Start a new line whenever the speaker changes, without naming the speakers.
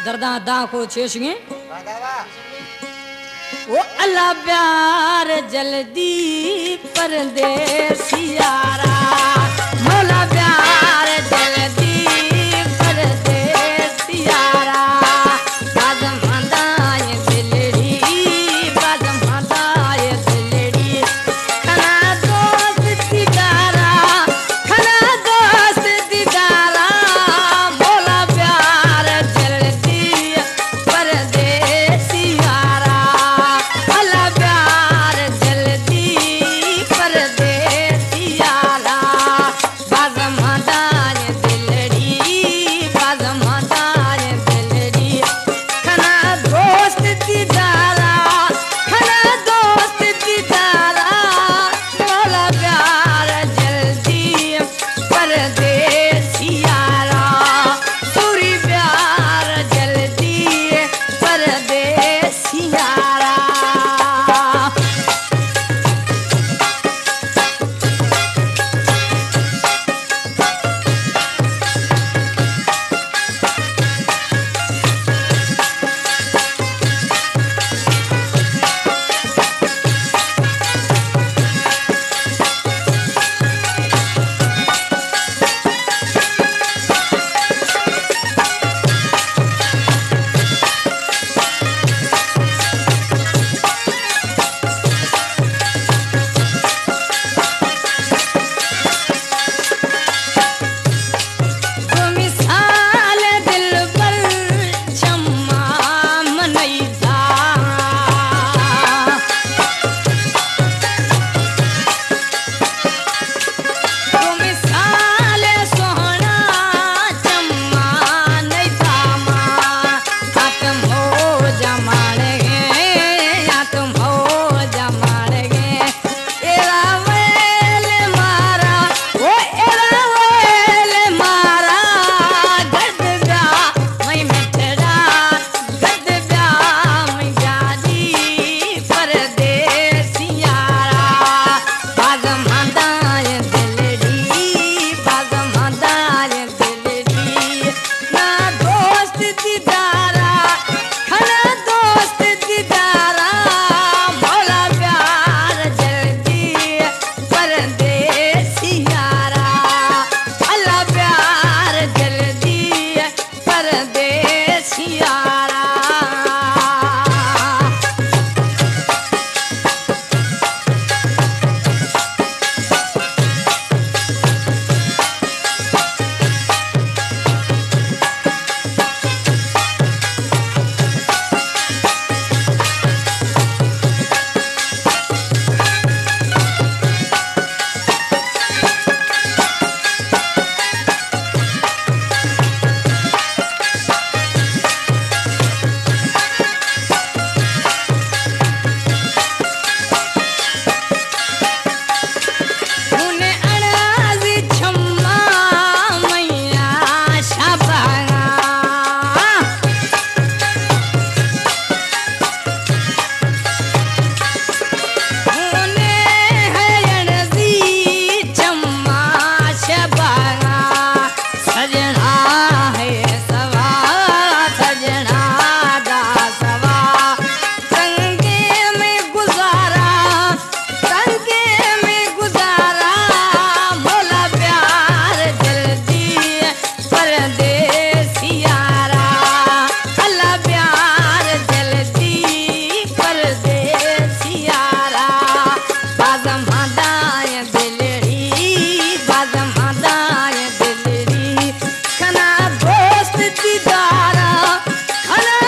दर्दा दा को छेशगे वो अल्लाह प्यार जल्दी परदेसियारा मौला प्यार जल्दी परदेसियारा बाजम हदाय दिलड़ी बाजम हदाय दिलड़ी खना दोस्त दीदारा खना दोस्त दीदारा मौला प्यार जल्दी परदेसियारा अल्लाह प्यार जल्दी परदेसियारा बाजम हदाय दिलड़ी बाजम हदाय दिलड़ी खना दोस्त दीदारा खना दोस्त दीदारा मौला प्यार जल्दी परदेसियारा सूरी प्यार जल्दी परदेसियारा तो मिसाल दिल पर चम्मा मनैदा तो मिसाल सोहना चम्मा नैदा माँ तुम हो जमाड़ गे या तुम हो जमाड़ गे एरा वेल मारा वो एरा वेल मारा गद ब्या मैं मिठड़ा गद ब्या मैं जादी परदेसियारा बाजम हदाय दिलड़ी बाजम हदाय दिलड़ी ना दोस्त दीदारा खना दोस्त दीदारा मौला प्यार जल्दी परदेसियारा अल्लाह प्यार जल्दी परदेसियारा मुने अनाजी छम्मा मैया शाबागा मुने है अनाजी छम्मा शाबागा सजना है सवा सजना दा सवा संगे में गुजारा संगे में गुजारा मौला प्यार जल्दी परदेसियारा अल्लाह प्यार जल्दी परदेसियारा बाजम हदाय दिलड़ी बाजम हदाय दिलड़ी खना दोस्त दीदारा खना